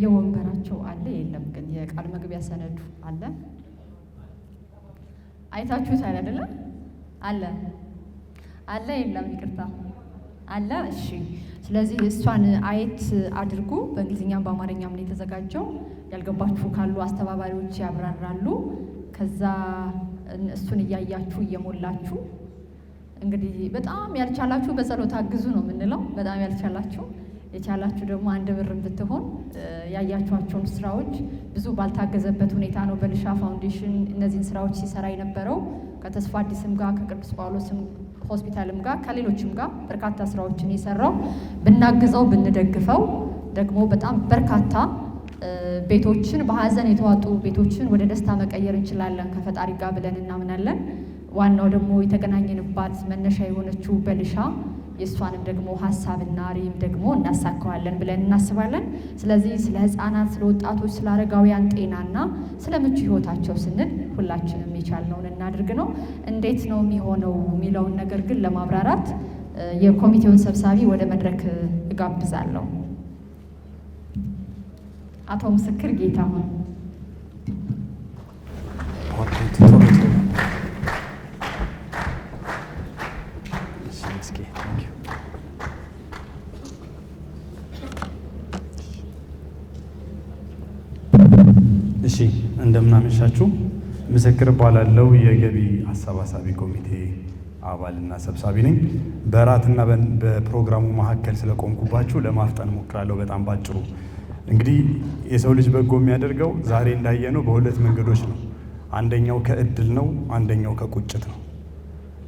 በየወንበራቸው አለ የለም? ግን የቃል መግቢያ ሰነዱ አለ? አይታችሁታል አይደለ? አለ አለ የለም? ይቅርታ አለ። እሺ፣ ስለዚህ እሷን አየት አድርጉ። በእንግሊዝኛም በአማርኛም ነው የተዘጋጀው። ያልገባችሁ ካሉ አስተባባሪዎች ያብራራሉ። ከዛ እሱን እያያችሁ እየሞላችሁ እንግዲህ በጣም ያልቻላችሁ በጸሎት አግዙ ነው የምንለው። በጣም ያልቻላችሁ የቻላችሁ ደግሞ 1 ብር ብትሆን ያያችኋቸውን ስራዎች ብዙ ባልታገዘበት ሁኔታ ነው በልሻ ፋውንዴሽን እነዚህን ስራዎች ሲሰራ የነበረው ከተስፋ አዲስም ጋር ከቅዱስ ጳውሎስም ሆስፒታልም ጋር ከሌሎችም ጋር በርካታ ስራዎችን የሰራው ብናግዘው ብንደግፈው ደግሞ በጣም በርካታ ቤቶችን በሀዘን የተዋጡ ቤቶችን ወደ ደስታ መቀየር እንችላለን ከፈጣሪ ጋር ብለን እናምናለን። ዋናው ደግሞ የተገናኘንባት መነሻ የሆነችው በልሻ የእሷንም ደግሞ ሀሳብና ሪም ደግሞ እናሳካዋለን ብለን እናስባለን። ስለዚህ ስለ ህፃናት፣ ስለ ወጣቶች፣ ስለ አረጋውያን ጤናና ስለ ምቹ ህይወታቸው ስንል ሁላችንም የቻልነውን እናድርግ ነው። እንዴት ነው የሚሆነው የሚለውን ነገር ግን ለማብራራት የኮሚቴውን ሰብሳቢ ወደ መድረክ እጋብዛለሁ። አቶ ምስክር ጌታሁን። እሺ፣ እንደምናመሻችሁ። ምስክር እባላለሁ። የገቢ አሰባሳቢ ኮሚቴ አባልና ሰብሳቢ ነኝ። በራትና በፕሮግራሙ መካከል ስለቆምኩባችሁ ለማፍጠን ሞክራለሁ። በጣም ባጭሩ እንግዲህ የሰው ልጅ በጎ የሚያደርገው ዛሬ እንዳየነው በሁለት መንገዶች ነው። አንደኛው ከእድል ነው፣ አንደኛው ከቁጭት ነው።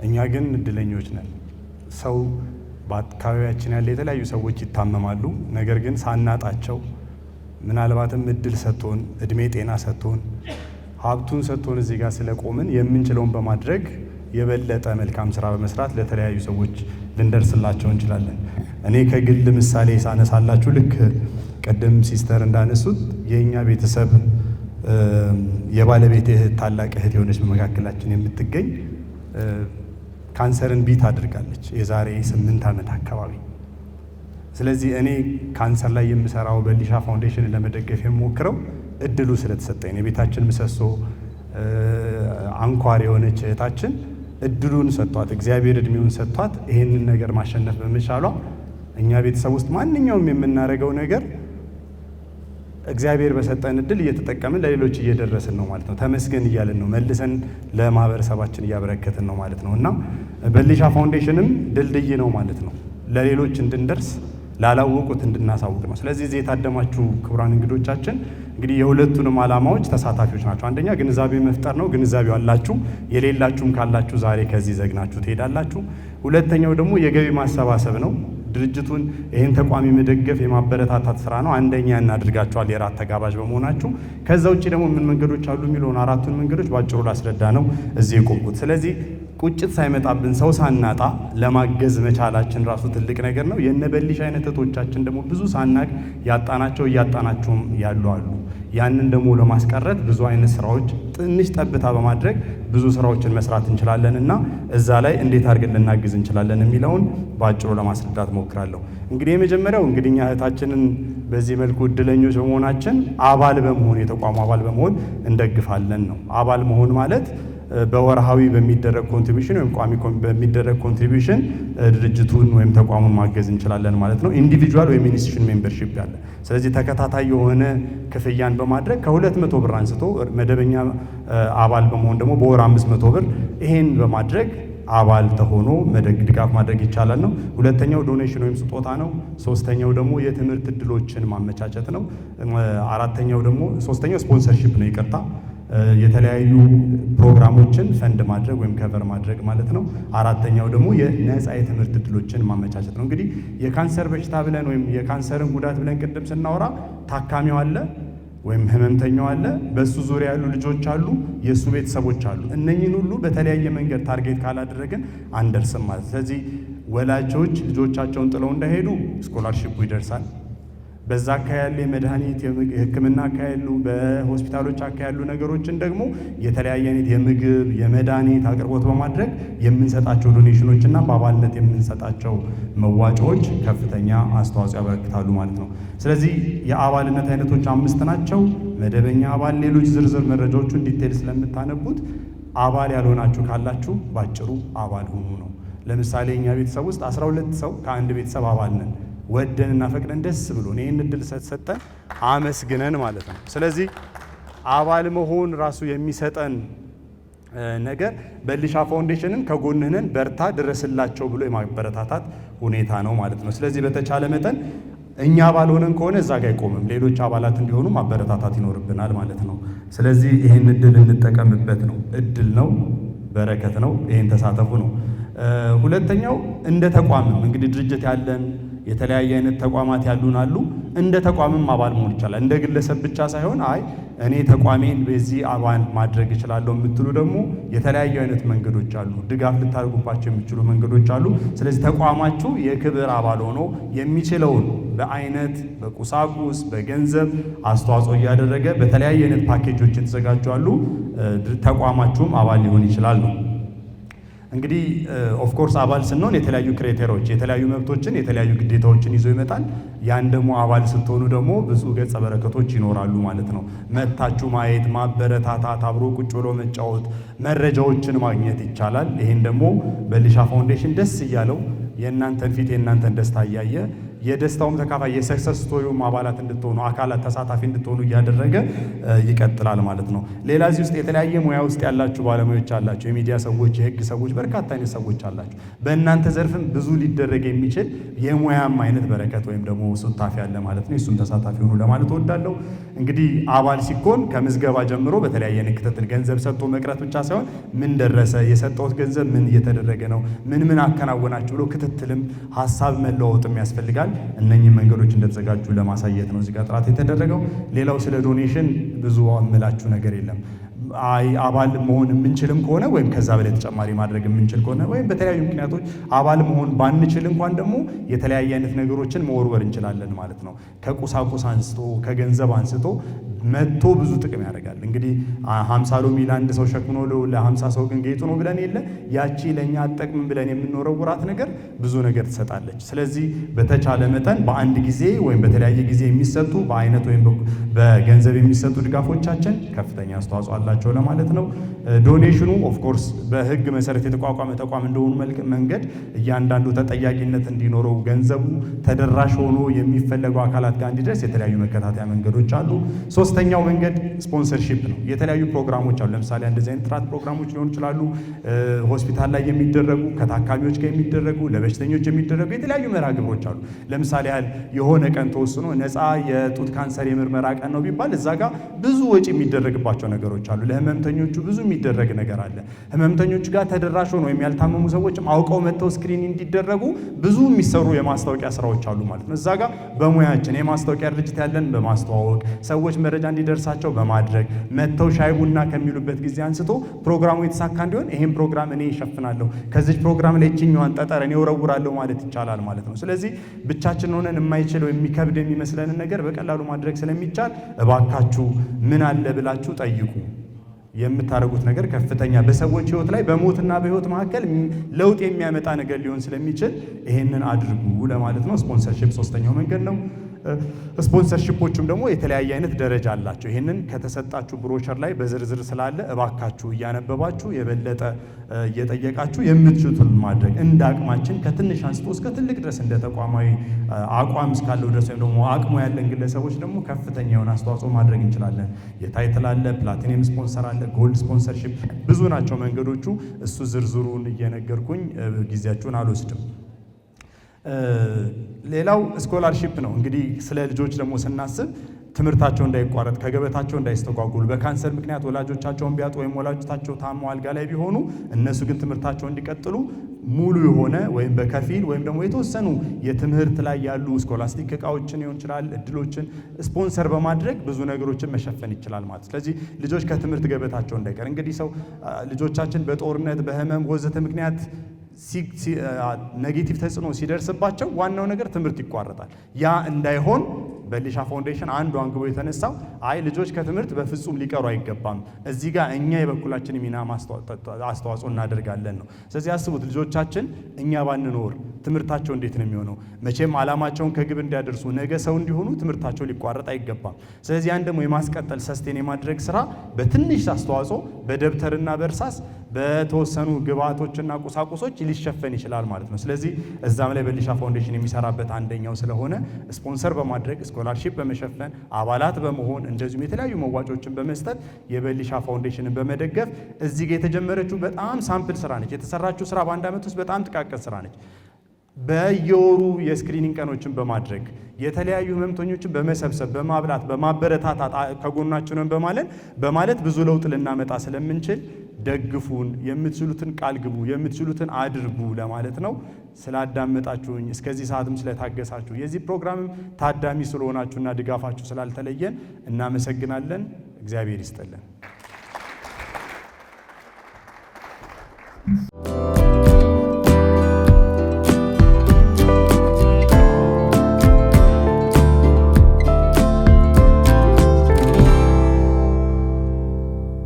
እኛ ግን እድለኞች ነን። ሰው በአካባቢያችን ያለ የተለያዩ ሰዎች ይታመማሉ። ነገር ግን ሳናጣቸው ምናልባትም እድል ሰጥቶን እድሜ ጤና ሰጥቶን ሀብቱን ሰጥቶን እዚህ ጋር ስለቆምን የምንችለውን በማድረግ የበለጠ መልካም ስራ በመስራት ለተለያዩ ሰዎች ልንደርስላቸው እንችላለን። እኔ ከግል ምሳሌ ሳነሳላችሁ ልክ ቀደም ሲስተር እንዳነሱት የእኛ ቤተሰብ የባለቤት እህት ታላቅ እህት የሆነች በመካከላችን የምትገኝ ካንሰርን ቢት አድርጋለች የዛሬ 8 ዓመት አካባቢ። ስለዚህ እኔ ካንሰር ላይ የምሰራው በሊሻ ፋውንዴሽን ለመደገፍ የምሞክረው እድሉ ስለተሰጠኝ የቤታችን ምሰሶ አንኳር የሆነች እህታችን እድሉን ሰጥቷት እግዚአብሔር እድሜውን ሰጥቷት ይሄንን ነገር ማሸነፍ በመቻሏ እኛ ቤተሰብ ውስጥ ማንኛውም የምናደርገው ነገር እግዚአብሔር በሰጠን እድል እየተጠቀምን ለሌሎች እየደረስን ነው ማለት ነው። ተመስገን እያልን ነው፣ መልሰን ለማህበረሰባችን እያበረከትን ነው ማለት ነው። እና በሊሻ ፋውንዴሽንም ድልድይ ነው ማለት ነው፣ ለሌሎች እንድንደርስ ላላወቁት እንድናሳውቅ ነው። ስለዚህ እዚህ የታደማችሁ ክቡራን እንግዶቻችን እንግዲህ የሁለቱንም ዓላማዎች ተሳታፊዎች ናቸው። አንደኛ ግንዛቤ መፍጠር ነው። ግንዛቤው አላችሁ፣ የሌላችሁም ካላችሁ ዛሬ ከዚህ ዘግናችሁ ትሄዳላችሁ። ሁለተኛው ደግሞ የገቢ ማሰባሰብ ነው። ድርጅቱን ይህን ተቋም የመደገፍ የማበረታታት ስራ ነው። አንደኛ እናድርጋችኋል የራት ተጋባዥ በመሆናችሁ። ከዛ ውጭ ደግሞ ምን መንገዶች አሉ የሚለውን 4ቱን መንገዶች ባጭሩ ላስረዳ ነው እዚህ የቆምኩት። ስለዚህ ቁጭት ሳይመጣብን ሰው ሳናጣ ለማገዝ መቻላችን ራሱ ትልቅ ነገር ነው። የነ በሊሻ አይነት እህቶቻችን ደግሞ ብዙ ሳናቅ ያጣናቸው እያጣናቸውም ያሉ አሉ። ያንን ደግሞ ለማስቀረት ብዙ አይነት ስራዎች ትንሽ ጠብታ በማድረግ ብዙ ስራዎችን መስራት እንችላለን እና እዛ ላይ እንዴት አድርገን ልናግዝ እንችላለን የሚለውን ባጭሩ ለማስረዳት ሞክራለሁ። እንግዲህ የመጀመሪያው እንግዲህ እኛ እህታችንን በዚህ መልኩ እድለኞች በመሆናችን አባል በመሆን የተቋሙ አባል በመሆን እንደግፋለን ነው። አባል መሆን ማለት በወርሃዊ በሚደረግ ኮንትሪቢዩሽን ወይም ቋሚ በሚደረግ ኮንትሪቢዩሽን ድርጅቱን ወይም ተቋሙን ማገዝ እንችላለን ማለት ነው። ኢንዲቪጁዋል ወይም ኢንስቲትዩሽን ሜምበርሺፕ ያለ። ስለዚህ ተከታታይ የሆነ ክፍያን በማድረግ ከ200 ብር አንስቶ መደበኛ አባል በመሆን ደግሞ በወር 500 ብር ይሄን በማድረግ አባል ተሆኖ ድጋፍ ማድረግ ይቻላል ነው። ሁለተኛው ዶኔሽን ወይም ስጦታ ነው። ሶስተኛው ደግሞ የትምህርት እድሎችን ማመቻቸት ነው። ሶስተኛው ስፖንሰርሺፕ ነው። ይቅርታ የተለያዩ ፕሮግራሞችን ፈንድ ማድረግ ወይም ከቨር ማድረግ ማለት ነው። አራተኛው ደግሞ የነፃ የትምህርት እድሎችን ማመቻቸት ነው። እንግዲህ የካንሰር በሽታ ብለን ወይም የካንሰርን ጉዳት ብለን ቅድም ስናወራ ታካሚው አለ ወይም ህመምተኛው አለ፣ በሱ ዙሪያ ያሉ ልጆች አሉ፣ የሱ ቤተሰቦች አሉ። እነኚህን ሁሉ በተለያየ መንገድ ታርጌት ካላደረግን አንደርስም ማለት። ስለዚህ ወላጆች ልጆቻቸውን ጥለው እንዳይሄዱ ስኮላርሺፑ ይደርሳል። በዛ አካባቢ የመድኃኒት የሕክምና አካባቢ በሆስፒታሎች አካባቢ ነገሮችን ደግሞ የተለያየ አይነት የምግብ የመድኃኒት አቅርቦት በማድረግ የምንሰጣቸው ዶኔሽኖችና በአባልነት የምንሰጣቸው መዋጮዎች ከፍተኛ አስተዋጽኦ ያበረክታሉ ማለት ነው። ስለዚህ የአባልነት አይነቶች 5 ናቸው። መደበኛ አባል፣ ሌሎች ዝርዝር መረጃዎቹን ዲቴል ስለምታነቡት አባል ያልሆናችሁ ካላችሁ ባጭሩ አባል ሁኑ ነው። ለምሳሌ እኛ ቤተሰብ ውስጥ 12 ሰው ከአንድ ቤተሰብ አባል ነን። ወደንና ፈቅደን ደስ ብሎን ይህን እድል ሰጠን አመስግነን ማለት ነው። ስለዚህ አባል መሆን ራሱ የሚሰጠን ነገር በሊሻ ፋውንዴሽንን ከጎንህነን በርታ ድረስላቸው ብሎ የማበረታታት ሁኔታ ነው ማለት ነው። ስለዚህ በተቻለ መጠን እኛ አባል ሆነን ከሆነ እዛ ጋር አይቆምም፣ ሌሎች አባላት እንዲሆኑ ማበረታታት ይኖርብናል ማለት ነው። ስለዚህ ይህን እድል እንጠቀምበት ነው። እድል ነው፣ በረከት ነው። ይህን ተሳተፉ ነው። ሁለተኛው እንደ ተቋምም እንግዲህ ድርጅት ያለን የተለያየ አይነት ተቋማት ያሉን አሉ። እንደ ተቋምም አባል መሆን ይቻላል። እንደ ግለሰብ ብቻ ሳይሆን አይ እኔ ተቋሜን በዚህ አባል ማድረግ እችላለሁ የምትሉ ደግሞ የተለያዩ አይነት መንገዶች አሉ። ድጋፍ ልታደርጉባቸው የሚችሉ መንገዶች አሉ። ስለዚህ ተቋማችሁ የክብር አባል ሆኖ የሚችለውን በአይነት በቁሳቁስ በገንዘብ አስተዋጽኦ እያደረገ በተለያየ አይነት ፓኬጆች የተዘጋጁ አሉ። ተቋማችሁም አባል ሊሆን ይችላል ነው። እንግዲህ ኦፍኮርስ አባል ስንሆን የተለያዩ ክራይቴሪያዎች የተለያዩ መብቶችን የተለያዩ ግዴታዎችን ይዞ ይመጣል። ያን ደግሞ አባል ስትሆኑ ደግሞ ብዙ ገጸ በረከቶች ይኖራሉ ማለት ነው። መጥታችሁ ማየት፣ ማበረታታት፣ አብሮ ቁጭ ብሎ መጫወት፣ መረጃዎችን ማግኘት ይቻላል። ይህን ደግሞ በሊሻ ፋውንዴሽን ደስ እያለው የእናንተን ፊት የእናንተን ደስታ እያየ የደስታውም ተካፋይ የሰክሰስ ስቶሪውም አባላት እንድትሆኑ አካላት ተሳታፊ እንድትሆኑ እያደረገ ይቀጥላል ማለት ነው። ሌላ እዚህ ውስጥ የተለያየ ሙያ ውስጥ ያላችሁ ባለሙያዎች አላችሁ፣ የሚዲያ ሰዎች፣ የህግ ሰዎች፣ በርካታ አይነት ሰዎች አላችሁ። በእናንተ ዘርፍም ብዙ ሊደረግ የሚችል የሙያም አይነት በረከት ወይም ደግሞ ሱታፊ አለ ማለት ነው። እሱም ተሳታፊ ሆኑ ለማለት እወዳለሁ። እንግዲህ አባል ሲኮን ከምዝገባ ጀምሮ በተለያየ አይነት ክትትል ገንዘብ ሰጥቶ መቅረት ብቻ ሳይሆን ምን ደረሰ፣ የሰጠሁት ገንዘብ ምን እየተደረገ ነው፣ ምን አከናወናችሁ ብሎ ክትትልም ሀሳብ መለዋወጥም ያስፈልጋል። እነኚህ መንገዶች እንደተዘጋጁ ለማሳየት ነው እዚህ ጋር ጥራት የተደረገው። ሌላው ስለ ዶኔሽን ብዙ አምላችሁ ነገር የለም። አባል መሆን የምንችልም ከሆነ ወይም ከዛ በላይ ተጨማሪ ማድረግ የምንችል ከሆነ ወይም በተለያዩ ምክንያቶች አባል መሆን ባንችል እንኳን ደግሞ የተለያየ አይነት ነገሮችን መወርወር እንችላለን ማለት ነው። ከቁሳቁስ አንስቶ ከገንዘብ አንስቶ መጥቶ ብዙ ጥቅም ያደርጋል። እንግዲህ 50 ሎሚ ለአንድ ሰው ሸክም ነው፣ ለ50 ሰው ግን ጌጡ ነው ብለን የለ ያቺ ለእኛ አጠቅም ብለን የምንወረውራት ነገር ብዙ ነገር ትሰጣለች። ስለዚህ በተቻለ መጠን በአንድ ጊዜ ወይም በተለያየ ጊዜ የሚሰጡ በአይነት ወይም በገንዘብ የሚሰጡ ድጋፎቻችን ከፍተኛ አስተዋጽኦ አላቸው ለማለት ነው። ዶኔሽኑ ኦፍኮርስ በሕግ መሰረት የተቋቋመ ተቋም እንደሆኑ መንገድ እያንዳንዱ ተጠያቂነት እንዲኖረው ገንዘቡ ተደራሽ ሆኖ የሚፈለገው አካላት ጋር እንዲደርስ የተለያዩ መከታተያ መንገዶች አሉ። ሶስተኛው መንገድ ስፖንሰርሺፕ ነው። የተለያዩ ፕሮግራሞች አሉ። ለምሳሌ እንደዚህ አይነት ጥራት ፕሮግራሞች ሊሆኑ ይችላሉ። ሆስፒታል ላይ የሚደረጉ ከታካሚዎች ጋር የሚደረጉ ለበሽተኞች የሚደረጉ የተለያዩ መርሃ ግብሮች አሉ። ለምሳሌ ያህል የሆነ ቀን ተወስኖ ነፃ የጡት ካንሰር የምርመራ ቀን ነው ቢባል እዛ ጋር ብዙ ወጪ የሚደረግባቸው ነገሮች አሉ። ለህመምተኞቹ ብዙ የሚደረግ ነገር አለ። ህመምተኞቹ ጋር ተደራሽ ሆነው ወይም ያልታመሙ ሰዎችም አውቀው መጥተው ስክሪን እንዲደረጉ ብዙ የሚሰሩ የማስታወቂያ ስራዎች አሉ ማለት ነው። እዛ ጋር በሙያችን የማስታወቂያ ድርጅት ያለን በማስተዋወቅ ሰዎች መረጃ እንዲደርሳቸው በማድረግ መጥተው ሻይ ቡና ከሚሉበት ጊዜ አንስቶ ፕሮግራሙ የተሳካ እንዲሆን ይሄን ፕሮግራም እኔ ይሸፍናለሁ፣ ከዚህ ፕሮግራም ላይ እችኛዋን ጠጠር እኔ እወረውራለሁ ማለት ይቻላል ማለት ነው። ስለዚህ ብቻችን ሆነን የማይችለው የሚከብድ የሚመስለንን ነገር በቀላሉ ማድረግ ስለሚቻል እባካችሁ ምን አለ ብላችሁ ጠይቁ። የምታደርጉት ነገር ከፍተኛ በሰዎች ህይወት ላይ በሞትና በህይወት መካከል ለውጥ የሚያመጣ ነገር ሊሆን ስለሚችል ይሄንን አድርጉ ለማለት ነው። ስፖንሰርሺፕ ሶስተኛው መንገድ ነው። ስፖንሰርሺፖቹም ደግሞ የተለያየ አይነት ደረጃ አላቸው። ይህንን ከተሰጣችሁ ብሮሸር ላይ በዝርዝር ስላለ እባካችሁ እያነበባችሁ የበለጠ እየጠየቃችሁ የምትችሉትን ማድረግ እንደ አቅማችን ከትንሽ አንስቶ እስከ ትልቅ ድረስ እንደ ተቋማዊ አቋም እስካለው ድረስ ወይም ደግሞ አቅሙ ያለን ግለሰቦች ደግሞ ከፍተኛ የሆነ አስተዋጽኦ ማድረግ እንችላለን። የታይትል አለ፣ ፕላቲኒየም ስፖንሰር አለ፣ ጎልድ ስፖንሰርሺፕ ብዙ ናቸው መንገዶቹ። እሱ ዝርዝሩን እየነገርኩኝ ጊዜያችሁን አልወስድም። ሌላው ስኮላርሺፕ ነው። እንግዲህ ስለ ልጆች ደግሞ ስናስብ ትምህርታቸው እንዳይቋረጥ ከገበታቸው እንዳይስተጓጉሉ በካንሰር ምክንያት ወላጆቻቸውን ቢያጡ ወይም ወላጆቻቸው ታመው አልጋ ላይ ቢሆኑ እነሱ ግን ትምህርታቸው እንዲቀጥሉ ሙሉ የሆነ ወይም በከፊል ወይም ደግሞ የተወሰኑ የትምህርት ላይ ያሉ ስኮላስቲክ እቃዎችን ሊሆን ይችላል እድሎችን ስፖንሰር በማድረግ ብዙ ነገሮችን መሸፈን ይችላል ማለት። ስለዚህ ልጆች ከትምህርት ገበታቸው እንዳይቀር እንግዲህ ሰው ልጆቻችን በጦርነት በህመም ወዘተ ምክንያት ኔጌቲቭ ተጽዕኖ ሲደርስባቸው ዋናው ነገር ትምህርት ይቋረጣል። ያ እንዳይሆን በሊሻ ፋውንዴሽን አንዱ አንግቦ የተነሳው አይ ልጆች ከትምህርት በፍጹም ሊቀሩ አይገባም፣ እዚህ ጋር እኛ የበኩላችን ሚና አስተዋጽኦ እናደርጋለን ነው። ስለዚህ አስቡት ልጆቻችን እኛ ባንኖር ትምህርታቸው እንዴት ነው የሚሆነው? መቼም ዓላማቸውን ከግብ እንዲያደርሱ ነገ ሰው እንዲሆኑ ትምህርታቸው ሊቋረጥ አይገባም። ስለዚህ ያን ደግሞ የማስቀጠል ሰስቴን የማድረግ ስራ በትንሽ አስተዋጽኦ በደብተርና በእርሳስ በተወሰኑ ግብዓቶችና ቁሳቁሶች ሊሸፈን ይችላል ማለት ነው። ስለዚህ እዛም ላይ በሊሻ ፋውንዴሽን የሚሰራበት አንደኛው ስለሆነ ስፖንሰር በማድረግ ስኮላርሺፕ በመሸፈን አባላት በመሆን እንደዚሁም የተለያዩ መዋጮችን በመስጠት የበሊሻ ፋውንዴሽንን በመደገፍ እዚህ ጋር የተጀመረችው በጣም ሳምፕል ስራ ነች። የተሰራችው ስራ በአንድ ዓመት ውስጥ በጣም ጥቃቅን ስራ ነች። በየወሩ የስክሪኒንግ ቀኖችን በማድረግ የተለያዩ ህመምተኞችን በመሰብሰብ በማብላት በማበረታታት ከጎናችንን በማለት ብዙ ለውጥ ልናመጣ ስለምንችል ደግፉን፣ የምትችሉትን ቃል ግቡ፣ የምትችሉትን አድርጉ ለማለት ነው። ስላዳመጣችሁኝ እስከዚህ ሰዓትም ስለታገሳችሁ የዚህ ፕሮግራምም ታዳሚ ስለሆናችሁና ድጋፋችሁ ስላልተለየን እናመሰግናለን። እግዚአብሔር ይስጥልን።